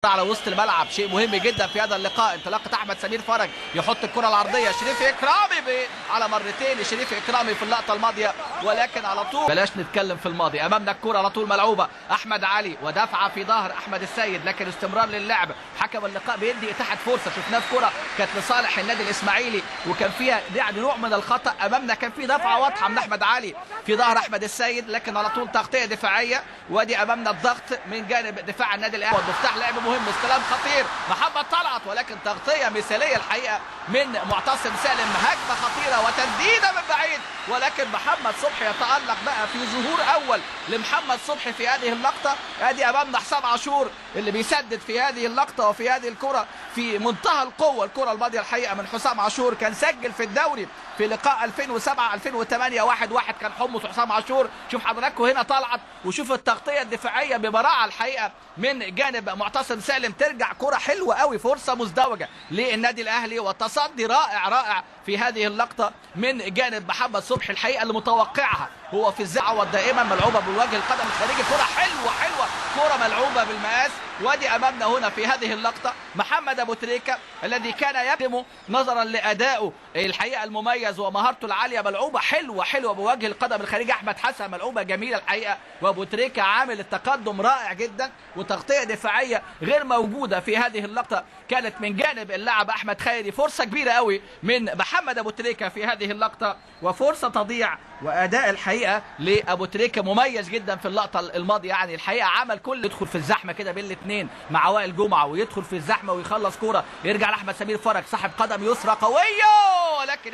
على وسط الملعب، شيء مهم جدا في هذا اللقاء. انطلاقه احمد سمير فرج يحط الكره العرضيه، شريف اكرامي على مرتين شريف اكرامي في اللقطه الماضيه، ولكن على طول بلاش نتكلم في الماضي. امامنا الكره على طول ملعوبه، احمد علي ودفعه في ظهر احمد السيد، لكن استمرار للعب. حكم اللقاء بيدي اتاحه فرصه، شفناه في كره كانت لصالح النادي الاسماعيلي وكان فيها يعني نوع من الخطا. امامنا كان في دفعه واضحه من احمد علي في ظهر احمد السيد، لكن على طول تغطيه دفاعيه. وادي امامنا الضغط من جانب دفاع النادي الاهلي، والمفتاح لعب مهم، استلام خطير محمد طلعت، ولكن تغطيه مثاليه الحقيقه من معتصم سالم، هجمه خطيره وتسديده من بعيد، ولكن محمد صبحي يتالق بقى في ظهور اول لمحمد صبحي في هذه اللقطه. ادي امامنا حسام عاشور اللي بيسدد في هذه اللقطه وفي هذه الكره في منتهى القوه. الكره الماضيه الحقيقه من حسام عاشور، كان سجل في الدوري في لقاء 2007 2008 1-1 كان حمص وحسام عاشور. شوف حضراتكم هنا طلعت، وشوف التغطيه الدفاعيه ببراعه الحقيقه من جانب معتصم سالم. ترجع كره حلوه قوي، فرصه مزدوجه للنادي الاهلي، وتصدي رائع في هذه اللقطه من جانب محمد صبحي الحقيقه اللي متوقعها هو في الزعوه دائما، ملعوبه بالوجه القدم الخارجي، كره حلوه كره ملعوبه بالمقاس. وادي امامنا هنا في هذه اللقطه محمد ابو تريكه الذي كان يقدم نظرا لادائه الحقيقه المميز ومهارته العاليه، ملعوبه حلوه بوجه القدم الخارجي. احمد حسن ملعوبه جميله الحقيقه، وابو تريكه عامل التقدم رائع جدا، وتغطيه دفاعيه غير موجوده في هذه اللقطه كانت من جانب اللاعب احمد خيري. فرصه كبيره قوي من محمد ابو تريكه في هذه اللقطه، وفرصه تضيع. واداء الحقيقه لابو تريكه مميز جدا في اللقطه الماضيه، يعني الحقيقه عمل كل، يدخل في الزحمه كده بين الاثنين مع وائل جمعه، ويدخل في الزحمه ويخلص كوره، يرجع لاحمد سمير فرج صاحب قدم يسرى قويه، ولكن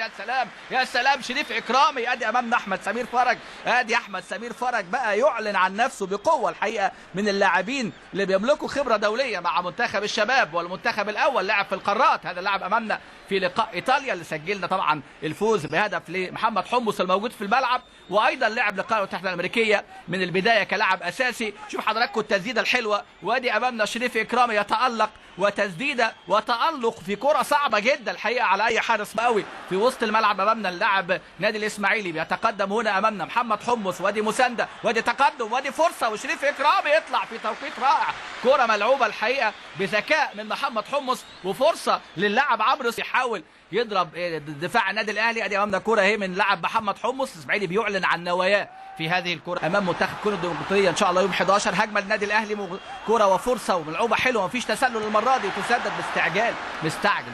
يا سلام شريف اكرامي. ادي امامنا احمد سمير فرج، ادي احمد سمير فرج بقى يعلن عن نفسه بقوه الحقيقه، من اللاعبين اللي بيملكوا خبره دوليه مع منتخب الشباب والمنتخب الاول، لاعب في القارات. هذا اللاعب امامنا في لقاء ايطاليا اللي سجلنا طبعا الفوز بهدف لمحمد حمص الموجود في الملعب، وايضا لعب لقاء الولايات المتحده الامريكيه من البدايه كلاعب اساسي. شوف حضراتكم التسديده الحلوه، وادي امامنا شريف اكرامي يتالق، وتسديده وتالق في كره صعبه جدا الحقيقه على اي حارس قوي في وسط الملعب. امامنا اللاعب نادي الاسماعيلي بيتقدم هنا، امامنا محمد حمص، وادي مسانده، وادي تقدم، وادي فرصه، وشريف اكرامي يطلع في توقيت رائع. كره ملعوبه الحقيقه بذكاء من محمد حمص، وفرصه للاعب عمرو يحاول يضرب دفاع النادي الاهلي. ادي امامنا كوره اهي من لاعب محمد حمص. الاسماعيلي بيعلن عن نواياه في هذه الكره امام منتخب كونغو الديمقراطيه ان شاء الله يوم 11. هجمه للنادي الاهلي، كره وفرصه وملعوبه حلوه، مفيش تسلل المره دي، تسدد باستعجال،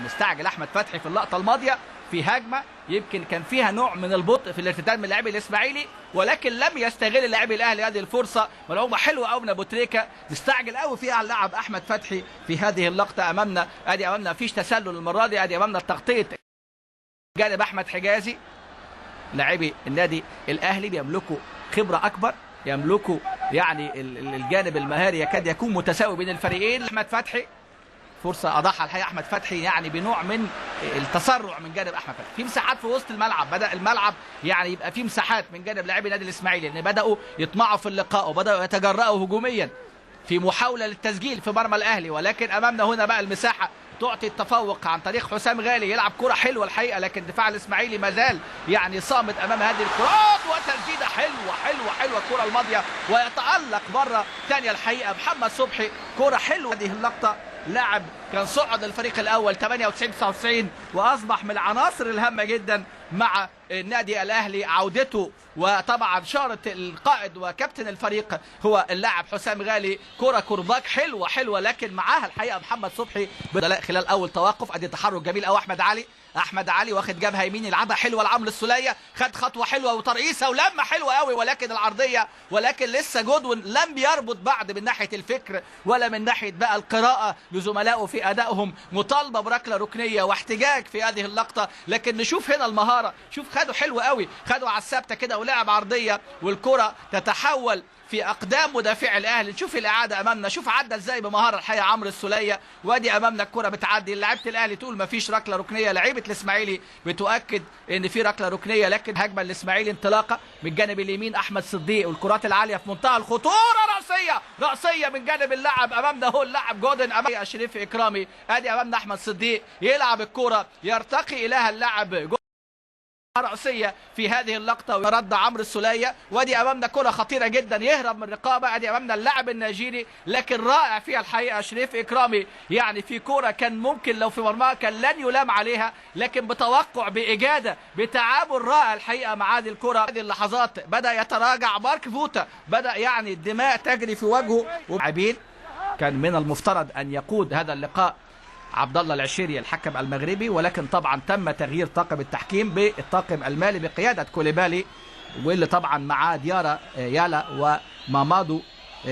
مستعجل احمد فتحي في اللقطه الماضيه في هجمه يمكن كان فيها نوع من البطء في الارتداد من لاعبي الاسماعيلي، ولكن لم يستغل لاعبي الاهلي هذه الفرصه. ملعوبه حلوه قوي من ابو تريكه، مستعجل قوي فيها اللاعب احمد فتحي في هذه اللقطه. امامنا مفيش تسلل المره دي. ادي امامنا التغطيه جانب احمد حجازي. لاعبي النادي الاهلي بيملكوا خبره اكبر، يملكوا يعني الجانب المهاري يكاد يكون متساوي بين الفريقين. احمد فتحي فرصه اضاعها الحقيقه احمد فتحي، يعني بنوع من التسرع من جانب احمد فتحي. في مساحات في وسط الملعب، بدا الملعب يعني يبقى في مساحات من جانب لاعبي النادي الاسماعيلي، لان بداوا يطمعوا في اللقاء وبداوا يتجرأوا هجوميا في محاوله للتسجيل في مرمى الاهلي. ولكن امامنا هنا بقى المساحه تعطي التفوق عن طريق حسام غالي، يلعب كرة حلوة الحقيقة، لكن دفاع الإسماعيلي مازال يعني صامت أمام هذه الكرات، وتسديدة حلوة الكرة الماضية، ويتألق مرة ثانية الحقيقة محمد صبحي. كرة حلوة هذه اللقطة، لاعب كان صعد الفريق الأول 98 99 وأصبح من العناصر الهامة جدا مع النادي الأهلي عودته. وطبعا شارة القائد وكابتن الفريق هو اللاعب حسام غالي. كرة كرباك حلوة، لكن معاها الحقيقة محمد صبحي خلال أول توقف. أدي تحرك جميل أو أحمد علي واخد جبهة يمين، يلعبها حلوة لعمرو السولية، خد خطوة حلوة وترقيصة ولمة حلوة قوي، ولكن العرضية، ولكن لسه جودوين لم يربط بعد من ناحية الفكر ولا من ناحية بقى القراءة لزملائه في أدائهم. مطالبة بركلة ركنية واحتجاج في هذه اللقطة، لكن نشوف هنا المهارة. شوف خدوا حلوة قوي، خدوا على الثابتة كده ولعب عرضية، والكرة تتحول في اقدام مدافع الاهلي. نشوف الاعاده امامنا، شوف عدى ازاي بمهاره الحقيقه عمرو السوليه. وادي امامنا الكره بتعدي، لعيبه الاهلي تقول ما فيش ركله ركنيه، لعيبه الاسماعيلي بتؤكد ان في ركله ركنيه، لكن هجمه الاسماعيلي انطلاقه من الجانب اليمين احمد صديق، والكرات العاليه في منتهى الخطوره، راسيه من جانب اللاعب امامنا هو اللاعب جودن امام شريف اكرامي. ادي امامنا احمد صديق يلعب الكره، يرتقي اليها اللاعب رأسية في هذه اللقطة ورد عمرو السولية. ودي أمامنا كرة خطيرة جدا يهرب من الرقابة. ادي أمامنا اللاعب النيجيري لكن رائع فيها الحقيقة شريف إكرامي. يعني في كرة كان ممكن لو في مرمى كان لن يلام عليها، لكن بتوقع بإجادة بتعامل رائع الحقيقة مع هذه الكرة. هذه اللحظات بدأ يتراجع مارك فوتا، بدأ يعني الدماء تجري في وجهه. ولاعبين كان من المفترض أن يقود هذا اللقاء عبد الله العشيري الحكم المغربي، ولكن طبعا تم تغيير طاقم التحكيم بالطاقم المالي بقياده كوليبالي، واللي طبعا معاه ديارة يالا ومامادو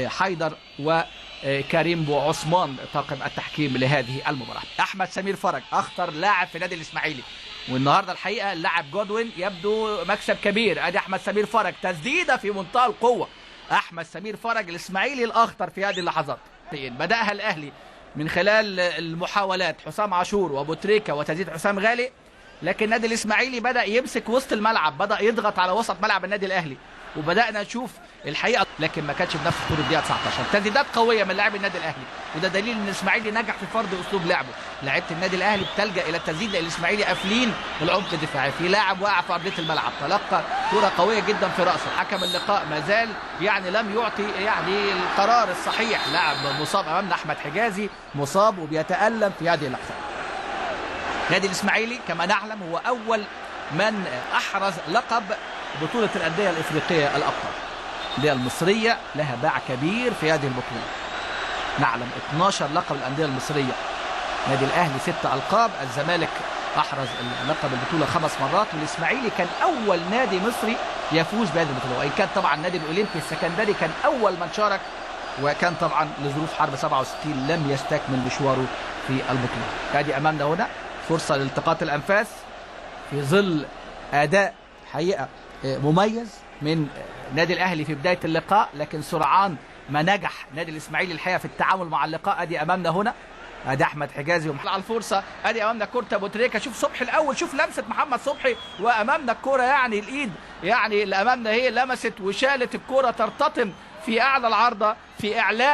حيدر وكريم بو عثمان طاقم التحكيم لهذه المباراه. احمد سمير فرج اخطر لاعب في نادي الاسماعيلي، والنهارده الحقيقه اللاعب جودوين يبدو مكسب كبير. ادي احمد سمير فرج تسديده في منتهى القوه. احمد سمير فرج الاسماعيلي الاخطر في هذه اللحظات. بداها الاهلي من خلال المحاولات حسام عاشور وابو تريكه وتسديد حسام غالي، لكن النادي الاسماعيلي بدا يمسك وسط الملعب، بدا يضغط على وسط ملعب النادي الاهلي، وبدانا نشوف الحقيقه، لكن ما كانش بنفس طول الدقيقه 19. تسديدات قويه من لاعبي النادي الاهلي، وده دليل ان الاسماعيلي نجح في فرض اسلوب لعبه. لعيبه النادي الاهلي بتلجا الى التسديد لان الاسماعيلي قافلين العمق الدفاعي. في لاعب وقع في ارضيه الملعب تلقى كره قويه جدا في راسه. حكم اللقاء ما زال يعني لم يعطي يعني القرار الصحيح. لاعب مصاب امامنا احمد حجازي مصاب وبيتالم في هذه اللحظه. نادي الاسماعيلي كما نعلم هو اول من احرز لقب بطوله الانديه الافريقيه الابطال. الانديه المصريه لها باع كبير في هذه البطوله. نعلم 12 لقب الانديه المصريه. نادي الاهلي 6 القاب، الزمالك احرز لقب البطوله 5 مرات، والاسماعيلي كان اول نادي مصري يفوز بهذه البطوله، وان كان طبعا النادي الاولمبي السكندري كان اول من شارك، وكان طبعا لظروف حرب 67 لم يستكمل مشواره في البطوله. هذه امامنا هنا فرصه لالتقاط الانفاس في ظل اداء حقيقه مميز من نادي الاهلي في بدايه اللقاء، لكن سرعان ما نجح نادي الاسماعيلي الحقيقه في التعامل مع اللقاء. ادي امامنا هنا ادي احمد حجازي على الفرصه. ادي امامنا كره ابو تريكه. شوف صبحي الاول، شوف لمسه محمد صبحي، وامامنا الكره يعني الايد يعني اللي امامنا هي لمست وشالت الكره ترتطم في اعلى العارضه في اعلان